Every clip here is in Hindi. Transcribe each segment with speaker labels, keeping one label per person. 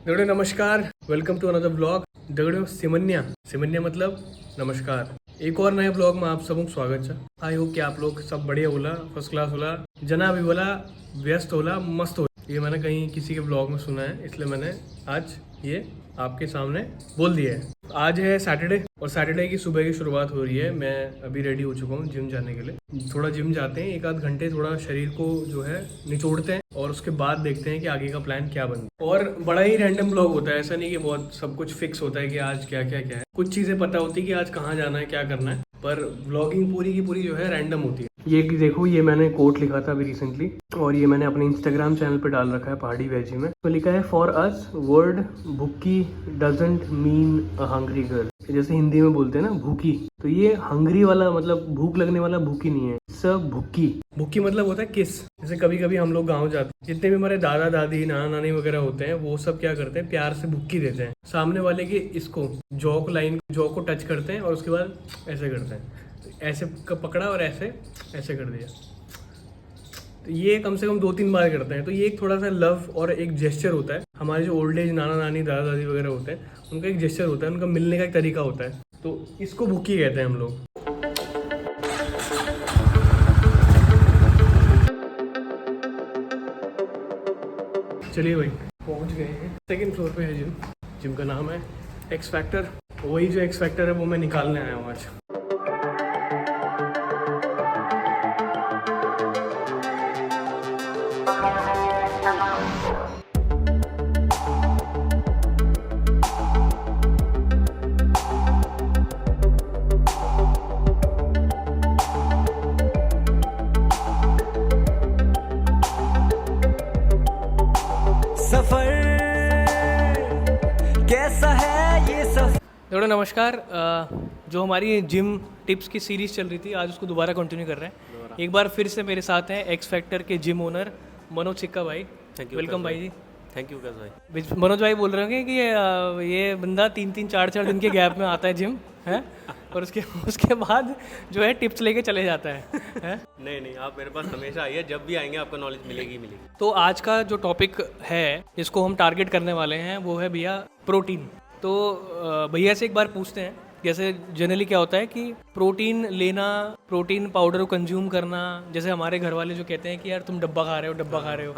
Speaker 1: दगड़ियों नमस्कार, वेलकम टू अनदर ब्लॉग। दगड़ियों सिमन्या मतलब नमस्कार। एक और नए ब्लॉग में आप सबको स्वागत है। आई होप कि आप लोग सब बढ़िया होला, फर्स्ट क्लास होला, जना भी होला, व्यस्त होला, मस्त होला। ये मैंने कहीं किसी के ब्लॉग में सुना है, इसलिए मैंने आज ये आपके सामने बोल दिया है। आज है सैटरडे और सैटरडे की सुबह की शुरुआत हो रही है। मैं अभी रेडी हो चुका हूँ जिम जाने के लिए। थोड़ा जिम जाते हैं, एक आध घंटे थोड़ा शरीर को जो है निचोड़ते हैं और उसके बाद देखते हैं कि आगे का प्लान क्या बनता है। और बड़ा ही रैंडम ब्लॉग होता है, ऐसा नहीं कि बहुत सब कुछ फिक्स होता है कि आज क्या क्या क्या है। कुछ चीज़ें पता होती है कि आज कहाँ जाना है, क्या करना है, पर व्लॉगिंग पूरी की पूरी जो है रैंडम होती है। ये देखो, ये मैंने कोट लिखा था अभी रिसेंटली और ये मैंने अपने इंस्टाग्राम चैनल पे डाल रखा है पहाड़ी वेजी में। तो लिखा है फॉर अस वर्ड भूखी doesn't mean a hungry girl. जैसे हिंदी में बोलते हैं ना भूखी, तो ये हंग्री वाला मतलब भूख लगने वाला भूखी नहीं है, सब भूखी। भूखी मतलब होता है किस। जैसे कभी कभी हम लोग गाँव जाते हैं, जितने भी हमारे दादा दादी नाना नानी वगैरह होते हैं वो सब क्या करते हैं, प्यार से भुक्की देते हैं सामने वाले के। इसको जॉ को टच करते हैं और उसके बाद ऐसे करते हैं, ऐसे पकड़ा और ऐसे ऐसे कर दिया। तो ये कम से कम 2-3 बार करते हैं। तो ये एक थोड़ा सा लव और एक जेस्चर होता है। हमारे जो ओल्ड एज नाना नानी दादा दादी वगैरह होते हैं उनका एक जेस्चर होता है, उनका मिलने का एक तरीका होता है। तो इसको भुक्की कहते हैं हम लोग। चलिए भाई, पहुंच गए हैं। सेकंड फ्लोर पे है जिम। जिम का नाम है एक्स फैक्टर। वही जो एक्स फैक्टर है वो मैं निकालने आया हूँ आज।
Speaker 2: सफर कैसा है ये सफर।
Speaker 1: थोड़ा नमस्कार। जो हमारी जिम टिप्स की सीरीज़ चल रही थी, आज उसको दोबारा कंटिन्यू कर रहे हैं। एक बार फिर से मेरे साथ हैं एक्स फैक्टर के जिम ओनर मनोज सिक्का भाई।
Speaker 2: थैंक यू
Speaker 1: वेलकम भाई जी।
Speaker 2: थैंक यू भाई।
Speaker 1: मनोज भाई बोल रहे हैं कि ये बंदा 3-3 4-4 दिन के गैप में आता है जिम है और उसके बाद जो है टिप्स लेके चले जाता है?
Speaker 2: नहीं, आप मेरे पास हमेशा आइए, जब भी आएंगे आपको नॉलेज मिलेगी।
Speaker 1: तो आज का जो टॉपिक है जिसको हम टारगेट करने वाले हैं वो है भैया प्रोटीन। तो भैया से एक बार पूछते हैं, जैसे जनरली क्या होता है कि प्रोटीन लेना, प्रोटीन पाउडर को कंज्यूम करना, जैसे हमारे घर वाले जो कहते हैं कि यार तुम डब्बा खा रहे हो,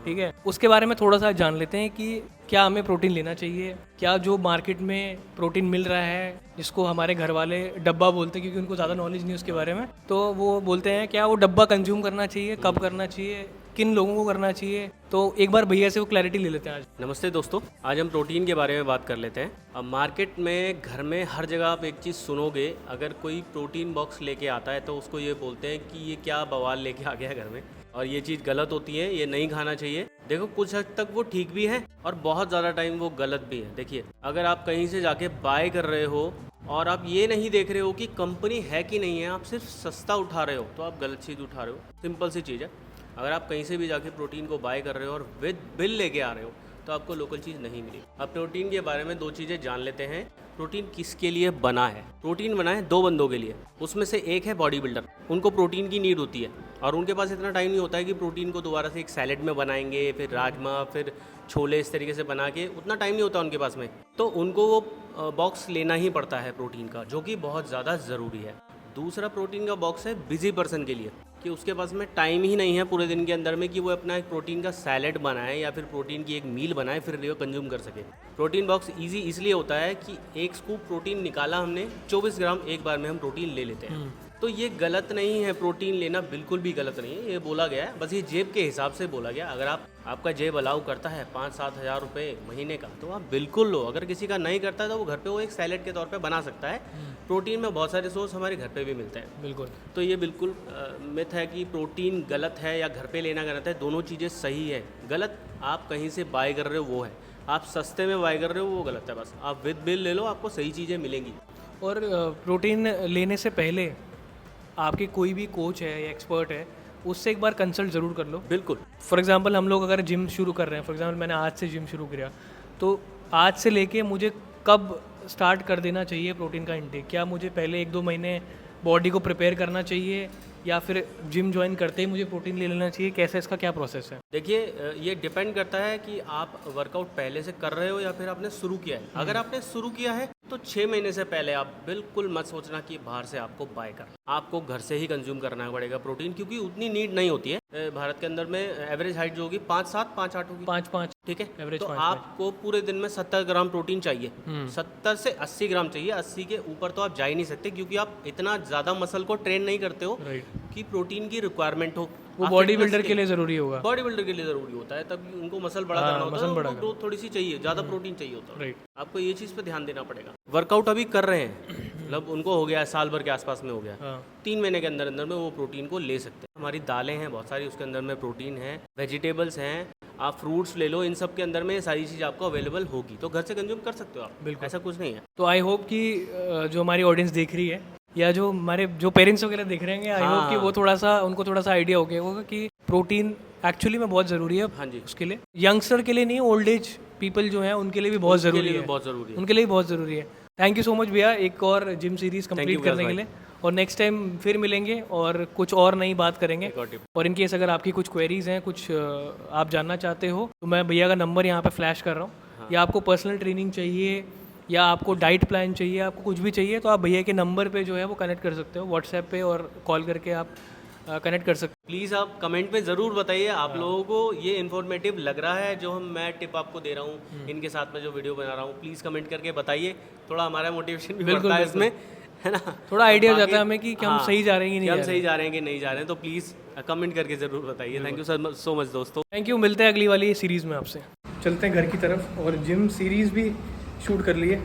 Speaker 1: ठीक है, उसके बारे में थोड़ा सा जान लेते हैं कि क्या हमें प्रोटीन लेना चाहिए, क्या जो मार्केट में प्रोटीन मिल रहा है जिसको हमारे घर वाले डब्बा बोलते हैं क्योंकि उनको ज़्यादा नॉलेज नहीं उसके बारे में, तो वो बोलते हैं क्या वो डब्बा कंज्यूम करना चाहिए, कब करना चाहिए, किन लोगों को करना चाहिए। तो एक बार भैया से वो क्लैरिटी ले लेते हैं आज।
Speaker 2: नमस्ते दोस्तों, आज हम प्रोटीन के बारे में बात कर लेते हैं। अब मार्केट में, घर में, हर जगह आप एक चीज़ सुनोगे, अगर कोई प्रोटीन बॉक्स लेके आता है तो उसको ये बोलते हैं कि ये क्या बवाल लेके आ गया है घर में, और ये चीज़ गलत होती है, ये नहीं खाना चाहिए। देखो, कुछ हद तक वो ठीक भी है और बहुत ज़्यादा टाइम वो गलत भी है। देखिए, अगर आप कहीं से जाके बाय कर रहे हो और आप ये नहीं देख रहे हो कि कंपनी है कि नहीं है, आप सिर्फ सस्ता उठा रहे हो, तो आप गलत चीज़ उठा रहे हो। सिंपल सी चीज़ है। अगर आप कहीं से भी जाके प्रोटीन को बाय कर रहे हो और विद बिल लेके आ रहे हो तो आपको लोकल चीज़ नहीं मिलेगी। अब प्रोटीन के बारे में 2 चीज़ें जान लेते हैं। प्रोटीन किसके लिए बना है? प्रोटीन बना है 2 बंदों के लिए। उसमें से एक है बॉडी बिल्डर, उनको प्रोटीन की नीड होती है और उनके पास इतना टाइम नहीं होता है कि प्रोटीन को दोबारा से एक सैलेड में बनाएंगे, फिर राजमा, फिर छोले, इस तरीके से बना के, उतना टाइम नहीं होता उनके पास में। तो उनको वो बॉक्स लेना ही पड़ता है प्रोटीन का, जो कि बहुत ज़्यादा ज़रूरी है। दूसरा प्रोटीन का बॉक्स है बिजी पर्सन के लिए, कि उसके पास में टाइम ही नहीं है पूरे दिन के अंदर में कि वो अपना एक प्रोटीन का सैलेड बनाए या फिर प्रोटीन की एक मील बनाए फिर वो कंज्यूम कर सके। प्रोटीन बॉक्स इजी इसलिए होता है कि एक स्कूप प्रोटीन निकाला हमने, 24 ग्राम एक बार में हम प्रोटीन ले लेते हैं। तो ये गलत नहीं है, प्रोटीन लेना बिल्कुल भी गलत नहीं है। ये बोला गया है, बस ये जेब के हिसाब से बोला गया। अगर आपका जेब अलाउ करता है 5-7 हज़ार रुपये महीने का तो आप बिल्कुल लो। अगर किसी का नहीं करता है तो वो घर पे वो एक सैलेड के तौर पे बना सकता है। प्रोटीन में बहुत सारे सोर्स हमारे घर पे भी मिलते हैं।
Speaker 1: बिल्कुल।
Speaker 2: तो ये बिल्कुल मिथ है कि प्रोटीन गलत है या घर पे लेना गलत है। दोनों चीज़ें सही है। गलत आप कहीं से बाय कर रहे हो वो है, आप सस्ते में बाय कर रहे हो वो गलत है। बस आप विद बिल ले लो, आपको सही चीज़ें मिलेंगी।
Speaker 1: और प्रोटीन लेने से पहले आपके कोई भी कोच है या एक्सपर्ट है उससे एक बार कंसल्ट ज़रूर कर लो।
Speaker 2: बिल्कुल।
Speaker 1: फॉर एग्जांपल हम लोग अगर जिम शुरू कर रहे हैं, फॉर एग्जांपल मैंने आज से जिम शुरू किया, तो आज से लेके मुझे कब स्टार्ट कर देना चाहिए प्रोटीन का इंटेक? क्या मुझे पहले 1-2 महीने बॉडी को प्रिपेयर करना चाहिए या फिर जिम ज्वाइन करते ही मुझे प्रोटीन ले लेना चाहिए? कैसे इसका क्या प्रोसेस है?
Speaker 2: देखिए ये डिपेंड करता है कि आप वर्कआउट पहले से कर रहे हो या फिर आपने शुरू किया है। अगर आपने शुरू किया है तो 6 महीने से पहले आप बिल्कुल मत सोचना कि बाहर से आपको बाय कर, आपको घर से ही कंज्यूम करना पड़ेगा प्रोटीन, क्योंकि उतनी नीड नहीं होती है। भारत के अंदर में एवरेज हाइट जो होगी 5'7", 5'8" होगी,
Speaker 1: 5-5
Speaker 2: ठीक है।
Speaker 1: एवरेज
Speaker 2: तो
Speaker 1: 5-5।
Speaker 2: आपको पूरे दिन में 70 ग्राम प्रोटीन चाहिए, 70 से 80 ग्राम चाहिए। 80 के ऊपर तो आप जा ही नहीं सकते, क्योंकि आप इतना ज़्यादा मसल को ट्रेन नहीं करते हो कि प्रोटीन की रिक्वायरमेंट हो।
Speaker 1: वो बॉडी बिल्डर के लिए ज़रूरी होगा,
Speaker 2: बॉडी बिल्डर के लिए ज़रूरी होता है, तब उनको मसल बड़ा करना होता है, उनको ग्रोथ थोड़ी सी चाहिए, ज़्यादा प्रोटीन चाहिए होता है। आपको ये चीज़ पे ध्यान देना पड़ेगा। वर्कआउट अभी कर रहे हैं, मतलब उनको हो गया है, साल भर के आसपास में हो गया, 3 महीने के अंदर अंदर में वो प्रोटीन को ले सकते हैं। हमारी दालें हैं बहुत सारी, उसके अंदर में प्रोटीन है, वेजिटेबल्स हैं, आप फ्रूट्स ले लो, इन सब के अंदर में ये सारी चीज़ आपको अवेलेबल होगी, तो घर से कंज्यूम कर सकते हो आप, ऐसा कुछ नहीं है।
Speaker 1: तो आई होप कि जो हमारी ऑडियंस देख रही है या जो हमारे जो पेरेंट्स वगैरह देख रहे हैं, आई होप कि वो उनको थोड़ा सा आइडिया हो गया होगा कि प्रोटीन एक्चुअली में बहुत ज़रूरी है।
Speaker 2: हाँ जी,
Speaker 1: उसके लिए यंगस्टर के लिए नहीं, ओल्ड एज पीपल जो हैं उनके लिए भी बहुत ज़रूरी है, उनके लिए भी बहुत ज़रूरी है। थैंक यू सो मच भैया, एक और जिम सीरीज़ कंप्लीट करने के लिए, और नेक्स्ट टाइम फिर मिलेंगे और कुछ और नई बात करेंगे। और इन केस अगर आपकी कुछ क्वेरीज हैं, कुछ आप जानना चाहते हो, तो मैं भैया का नंबर यहाँ पे फ्लैश कर रहा हूँ, या आपको पर्सनल ट्रेनिंग चाहिए या आपको डाइट प्लान चाहिए, आपको कुछ भी चाहिए, तो आप भैया के नंबर पे जो है वो कनेक्ट कर सकते हो, व्हाट्सएप पे और कॉल करके आप कनेक्ट कर सकते हो।
Speaker 2: प्लीज़ आप कमेंट में ज़रूर बताइए आप लोगों को ये इन्फॉर्मेटिव लग रहा है जो मैं टिप आपको दे रहा हूँ, इनके साथ में जो वीडियो बना रहा हूँ। प्लीज़ कमेंट करके बताइए, थोड़ा हमारा मोटिवेशन भी बढ़ता है इसमें, है ना,
Speaker 1: थोड़ा आइडिया हो जाता है हमें कि हम सही जा रहे हैं कि
Speaker 2: हम सही जा रहे हैं कि नहीं जा रहे हैं। तो प्लीज़ कमेंट करके ज़रूर बताइए। थैंक यू सो मच दोस्तों,
Speaker 1: थैंक यू। मिलते हैं अगली वाली सीरीज़ में आपसे। चलते हैं घर की तरफ, और जिम सीरीज़ भी शूट कर लिए,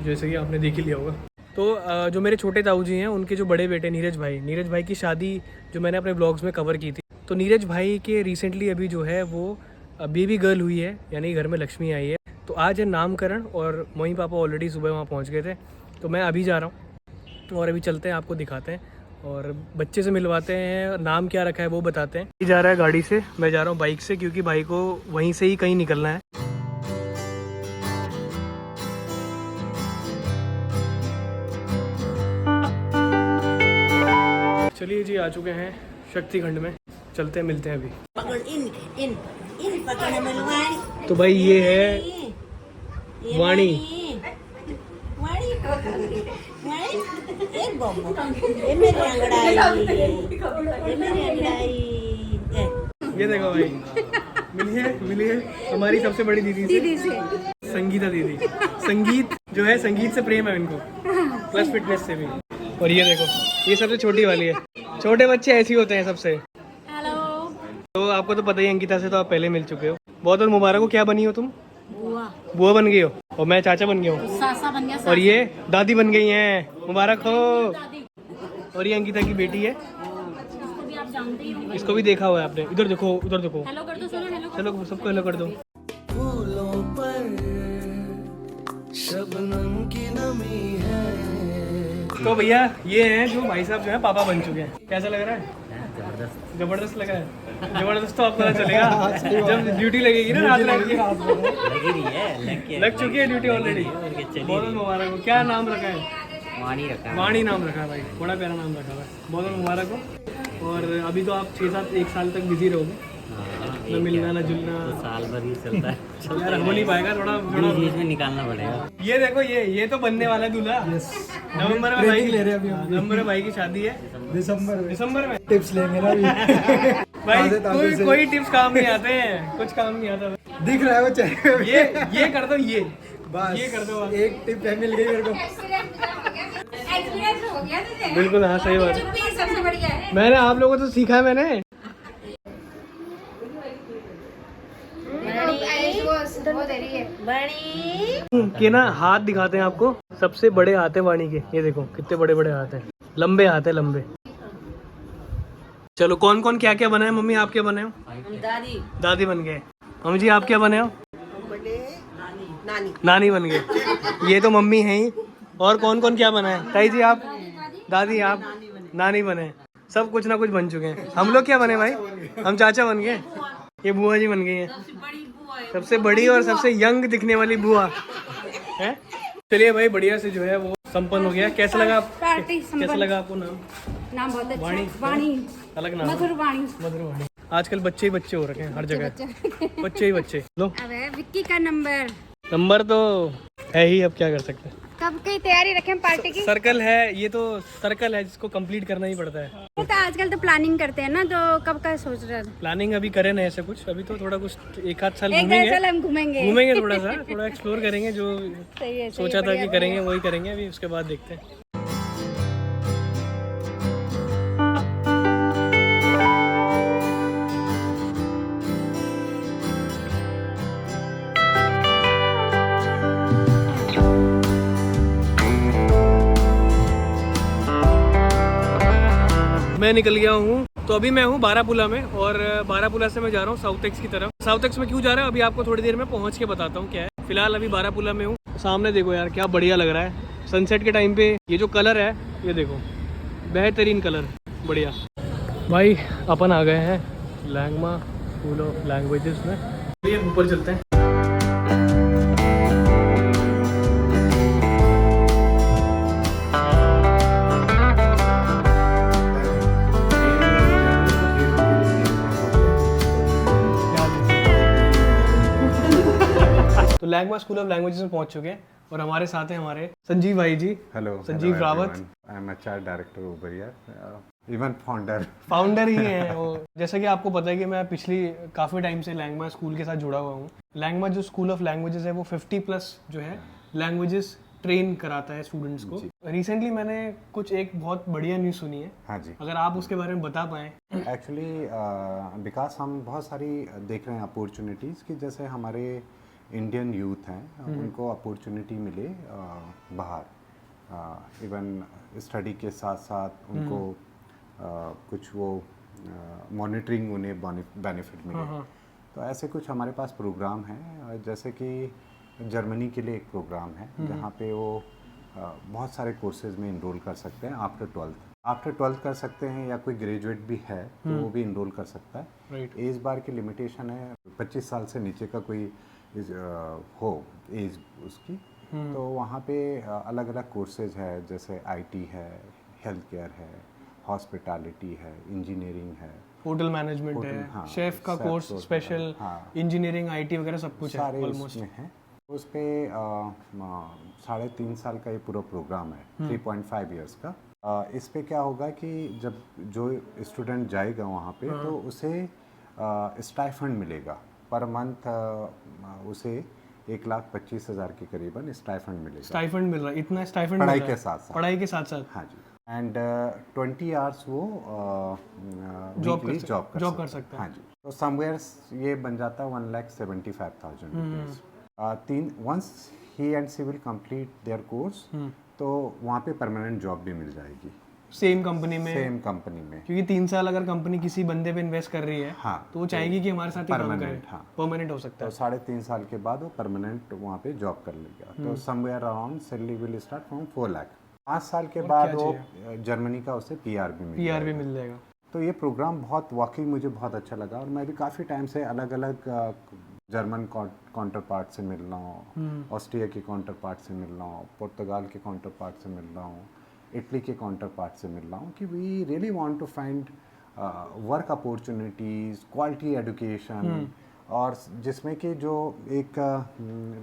Speaker 1: जैसे कि आपने देख ही लिया होगा। तो जो मेरे छोटे ताऊ जी हैं, उनके जो बड़े बेटे नीरज भाई की शादी जो मैंने अपने ब्लॉग्स में कवर की थी, तो नीरज भाई के रिसेंटली अभी जो है वो बेबी गर्ल हुई है, यानी घर में लक्ष्मी आई है। तो आज है नामकरण, और मम्मी पापा ऑलरेडी सुबह वहाँ पहुँच गए थे, तो मैं अभी जा रहा हूँ, और अभी चलते हैं, आपको दिखाते हैं और बच्चे से मिलवाते हैं, नाम क्या रखा है वो बताते हैं। ये जा रहा है गाड़ी से, मैं जा रहा हूँ बाइक से, क्योंकि भाई को वहीं से ही कहीं निकलना है। चलिए जी, आ चुके हैं शक्ति खंड में, चलते हैं, मिलते हैं अभी। तो भाई ये है वाणी, ये देखो भाई, मिलिए हमारी सबसे बड़ी दीदी से, संगीता दीदी। संगीत जो है, संगीत से प्रेम है इनको, प्लस फिटनेस से भी। और ये देखो, ये सबसे छोटी वाली है। छोटे बच्चे ऐसे ही होते हैं सबसे। हेलो। तो आपको तो पता ही, अंकिता से तो आप पहले मिल चुके हो। बहुत बहुत मुबारक हो। क्या बनी हो तुम? बुआ बन गई हो, और मैं चाचा बन गया हूँ,
Speaker 3: सासा बन गया,
Speaker 1: और ये दादी बन गई हैं। मुबारक हो। और ये अंकिता की बेटी है,
Speaker 3: इसको भी आप जानते ही हो।
Speaker 1: इसको भी देखा हुआ है आपने। इधर देखो, उधर देखो।
Speaker 3: हेलो कर दो, सोना हेलो।
Speaker 1: चलो सबको हेलो कर दो। फूलों पर शबनम की नमी है। तो भैया ये हैं जो भाई साहब जो है पापा बन चुके हैं। कैसा लग रहा है? जबरदस्त लगा है। जबरदस्त तो आपको पता चलेगा जब ड्यूटी लगेगी ना, रात लग चुकी है ड्यूटी ऑलरेडी। बहुत मुबारक हो। क्या नाम रखा है? वाणी नाम रखा है भाई, बड़ा प्यारा नाम रखा है। बहुत मुबारक हो। और अभी तो आप 6-7 एक साल तक बिजी रहोगे, न मिलना न जुलना,
Speaker 4: साल भर ही चलता है
Speaker 1: यार हो नहीं पाएगा, थोड़ा
Speaker 4: बीच में निकालना पड़ेगा।
Speaker 1: ये देखो, ये तो बनने वाला है दूल्हा। नवंबर में भाई ले रहे अभी, नवंबर में भाई की शादी है, दिसंबर में टिप्स लेंगे ना भाई। कोई टिप्स काम नहीं आते हैं, कुछ काम नहीं आता। दिख रहा है वो चेहरे, ये कर दो, ये बस ये कर दो, एक टिप मिल गई मेरे को।
Speaker 5: एक्सपीरियंस हो गया तुझे?
Speaker 1: बिल्कुल, हाँ सही बात
Speaker 5: चुप्पी सबसे बढ़िया है।
Speaker 1: मैंने आप लोगों को तो सीखा है मैंने। के ना हाथ दिखाते हैं आपको, सबसे बड़े हाथ है वाणी के। ये देखो कितने बड़े बड़े हाथ हैं, लंबे हाथ है, लंबे। चलो कौन कौन क्या क्या बना है? मम्मी आप क्या बने हो? दादी बन गए। मम्मी जी आप क्या बने हो? नानी बन गए। ये तो मम्मी है ही। और कौन कौन क्या बना है? ताई जी आप? दादी आप? नानी बने। सब कुछ ना कुछ बन चुके हैं। हम लोग क्या बने भाई? हम चाचा बन गए। ये बुआ जी बन गई है, सबसे बड़ी और सबसे यंग दिखने वाली बुआ है। चलिए भाई, बढ़िया से जो है वो संपन्न हो गया। कैसा लगा
Speaker 3: पार्टी
Speaker 1: कैसा
Speaker 3: संपन्न।
Speaker 1: लगा आपको नाम?
Speaker 3: नाम बहुत अच्छा
Speaker 1: वाणी।
Speaker 3: है। वाणी
Speaker 1: अलग नाम है।
Speaker 3: मधुर वाणी।
Speaker 1: मधुर वाणी। आजकल बच्चे ही बच्चे हो रखे हैं हर जगह, बच्चे ही बच्चे। लो
Speaker 3: अब है विक्की का नंबर।
Speaker 1: नंबर तो है ही, अब क्या कर सकते हैं।
Speaker 3: कब की तैयारी रखें पार्टी की?
Speaker 1: सर्कल है ये, तो सर्कल है जिसको कंप्लीट करना ही पड़ता है।
Speaker 3: ये तो आजकल तो प्लानिंग करते हैं ना, तो कब का सोच रहे थे?
Speaker 1: प्लानिंग अभी करें नहीं ऐसे कुछ, अभी तो थोड़ा कुछ एक आध साल
Speaker 3: एक
Speaker 1: घूमेंगे,
Speaker 3: साल हम घूमेंगे।
Speaker 1: घूमेंगे थोड़ा सा, थोड़ा एक्सप्लोर करेंगे। जो
Speaker 3: सही है,
Speaker 1: सोचा था कि करेंगे वही करेंगे, अभी उसके बाद देखते हैं। मैं निकल गया हूँ, तो अभी मैं हूँ बारापुला में, और बारापुला से मैं जा रहा हूँ साउथ एक्स की तरफ। साउथ एक्स में क्यों जा रहा हूँ अभी आपको थोड़ी देर में पहुँच के बताता हूँ क्या है। फिलहाल अभी बारापुला में हूँ। सामने देखो यार क्या बढ़िया लग रहा है सनसेट के टाइम पे। ये जो कलर है ये देखो, बेहतरीन कलर, बढ़िया। भाई अपन आ गए हैं लैंगमा स्कूल ऑफ लैंग्वेजेस में। चलिए ऊपर चलते हैं। तो लैंगमा स्कूल ऑफ लैंग्वेजेस में पहुंच चुके हैं, और हमारे साथ हैं हमारे संजीव भाई ji.
Speaker 5: Hello
Speaker 1: Sanjeev Rawat.
Speaker 5: I am HR director over here, even
Speaker 1: founder ही हैं वो। जैसा कि आपको पता है कि मैं पिछली काफ़ी टाइम से लैंगमा स्कूल के साथ जुड़ा हुआ हूँ। लैंगमा जो स्कूल ऑफ लैंग्वेजेस है वो 50+ जो है लैंग्वेजेस ट्रेन कराता है स्टूडेंट्स को। रिसेंटली मैंने कुछ एक बहुत बढ़िया न्यूज़ सुनी है।
Speaker 5: हाँ जी,
Speaker 1: अगर आप उसके बारे में बता पाएँ।
Speaker 5: एक्चुअली विकास हम बहुत सारी देख रहे हैं अपॉर्चुनिटीज़ कि जैसे हमारे इंडियन यूथ हैं उनको अपॉर्चुनिटी मिले बाहर, इवन स्टडी के साथ साथ उनको कुछ वो मॉनिटरिंग उन्हें बेनिफिट मिले। तो ऐसे कुछ हमारे पास प्रोग्राम हैं, जैसे कि जर्मनी के लिए एक प्रोग्राम है जहाँ पे वो बहुत सारे कोर्सेज में इनरोल कर सकते हैं आफ्टर 12th कर सकते हैं, या कोई ग्रेजुएट भी है तो वो भी इनरोल कर सकता है। एज बार की लिमिटेशन है 25 साल से नीचे का कोई हो एज उसकी, तो वहाँ पे अलग अलग कोर्सेज है, जैसे आईटी है, हेल्थ केयर है, हॉस्पिटैलिटी है, इंजीनियरिंग है,
Speaker 1: होटल मैनेजमेंट है,
Speaker 5: हाँ,
Speaker 1: शेफ का कोर्स, स्पेशल इंजीनियरिंग, आईटी वगैरह सब कुछ है ऑलमोस्ट
Speaker 5: में है। उस पे 3.5 साल का ये पूरा प्रोग्राम है, 3.5 इयर्स का। इस पे क्या होगा कि जब जो स्टूडेंट जाएगा वहाँ पे तो उसे स्टाइफंड मिलेगा पर मंथ, उसे 1,25,000 के करीबन स्टाइफंड मिलेगा।
Speaker 1: स्टाइफंड मिल रहा है, इतना स्टाइफंड
Speaker 5: पढ़ाई के साथ साथ।
Speaker 1: पढ़ाई के साथ साथ
Speaker 5: हाँ जी। एंड 20 आवर्स वो जॉब कर सकता है। हाँ जी। तो समवेयर ये बन जाता है 1,75,000 rupees. Once he and she will complete their course, तो वहाँ पे परमानेंट जॉब भी मिल जाएगी
Speaker 1: सेम कंपनी में।
Speaker 5: क्योंकि
Speaker 1: 3 साल अगर कंपनी किसी बंदे पे इन्वेस्ट कर रही है,
Speaker 5: हाँ,
Speaker 1: तो वो चाहेगी कि हमारे साथ ही काम करे।
Speaker 5: हाँ,
Speaker 1: परमानेंट हो सकता
Speaker 5: तो
Speaker 1: है।
Speaker 5: 3.5 साल के बाद वो परमानेंट वहाँ पे जॉब कर लेगा। तो somewhere around salary will start from 4 lakh. 5 साल के बाद वो जर्मनी का उसे पीआर भी मिल जाएगा। तो ये प्रोग्राम बहुत वाकई मुझे बहुत अच्छा लगा, और मैं भी काफ़ी टाइम से अलग अलग जर्मन काउंटर पार्ट से मिल रहा हूँ, ऑस्ट्रिया के काउंटर पार्ट से मिल रहा हूँ, पुर्तगाल के काउंटर पार्ट से मिल रहा हूँ, इटली के काउंटर पार्ट से मिल रहा हूँ, कि we really want to find work opportunities, quality education, और जिसमें कि जो एक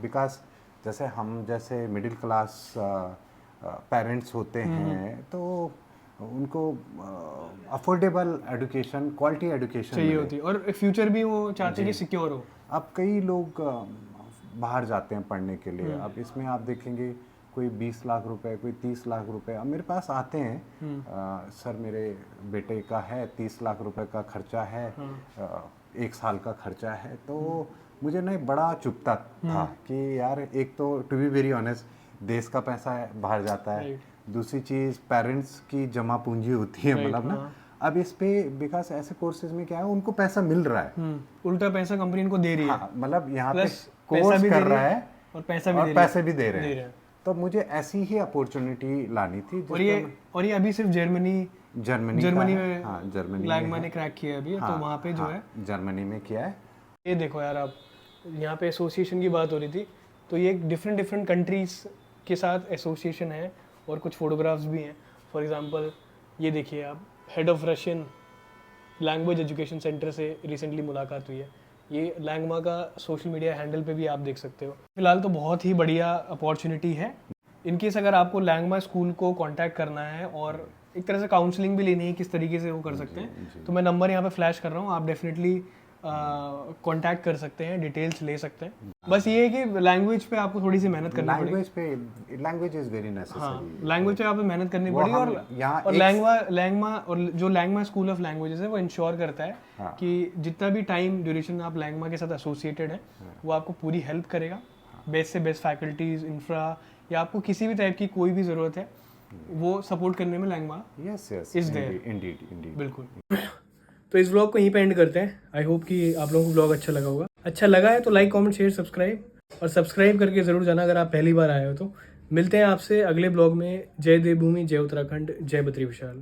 Speaker 5: विकास जैसे हम जैसे मिडिल क्लास पेरेंट्स होते हैं तो उनको अफोर्डेबल एजुकेशन, क्वालिटी एजुकेशन
Speaker 1: चाहिए होती है, और फ्यूचर भी वो चाहते हैं कि सिक्योर हो।
Speaker 5: अब कई लोग बाहर जाते हैं पढ़ने के लिए। अब इसमें आप देखेंगे कोई 20 लाख रुपए, कोई 30 लाख रुपए अब मेरे पास आते हैं, सर मेरे बेटे का है 30 लाख रुपए का खर्चा है, 1 साल का खर्चा है। तो मुझे नहीं बड़ा चुभता था कि यार, एक तो टू बी वेरी ऑनेस्ट देश का पैसा बाहर जाता है, दूसरी चीज़ पेरेंट्स की जमा पूंजी होती है, मतलब ना। अब इस पे विकास ऐसे कोर्सेज में क्या है, उनको पैसा मिल रहा है,
Speaker 1: उल्टा पैसा कंपनी इनको दे रही है।
Speaker 5: हाँ, मतलब यहाँ पे कोर्स कर रहा है
Speaker 1: और पैसे भी दे रहे हैं।
Speaker 5: तो मुझे ऐसी ही अपॉर्चुनिटी लानी थी।
Speaker 1: और ये अभी सिर्फ जर्मनी में,
Speaker 5: हाँ, जर्मनी
Speaker 1: लैंगमा ने क्रैक किया है अभी।
Speaker 5: हाँ,
Speaker 1: तो वहाँ पे जो है
Speaker 5: जर्मनी में किया है।
Speaker 1: ये देखो यार, आप यहाँ पे एसोसिएशन की बात हो रही थी, तो ये डिफरेंट कंट्रीज के साथ एसोसिएशन है, और कुछ फोटोग्राफ्स भी हैं। फॉर एग्जांपल ये देखिए आप, head of Russian language education centre से रिसेंटली मुलाकात हुई है। ये लैंगमा का सोशल मीडिया हैंडल पे भी आप देख सकते हो। फिलहाल तो बहुत ही बढ़िया अपॉर्चुनिटी है। इनकेस अगर आपको लैंगमा स्कूल को कांटेक्ट करना है और एक तरह से काउंसलिंग भी लेनी है किस तरीके से वो कर सकते हैं, तो मैं नंबर यहाँ पे फ्लैश कर रहा हूँ, आप डेफिनेटली कांटेक्ट कर सकते हैं, डिटेल्स ले सकते हैं। बस ये है कि लैंग्वेज पे आपको थोड़ी सी मेहनत करनी पड़ेगी।
Speaker 5: लैंग्वेज इज वेरी
Speaker 1: हाँ,
Speaker 5: नेसेसरी।
Speaker 1: लैंग्वेज पे आपको मेहनत करनी पड़ेगी। और लैंगमा और जो लैंगमा स्कूल ऑफ लैंग्वेजेस है वो इंश्योर करता है कि जितना भी टाइम ड्यूरेशन आप लैंगमा के साथ एसोसिएटेड है वो आपको पूरी हेल्प करेगा। बेस्ट से बेस्ट फैकल्टीज, इंफ्रा, या आपको किसी भी टाइप की कोई भी ज़रूरत है वो सपोर्ट करने में लैंगमा इज देयर।
Speaker 5: इंडीड
Speaker 1: बिल्कुल। तो इस व्लॉग को यहीं पे एंड करते हैं। आई होप कि आप लोगों को व्लॉग अच्छा लगा होगा। अच्छा लगा है तो लाइक, कमेंट, शेयर, सब्सक्राइब, और सब्सक्राइब करके ज़रूर जाना अगर आप पहली बार आए हो तो। मिलते हैं आपसे अगले ब्लॉग में। जय देवभूमि, जय उत्तराखंड, जय बद्री विशाल।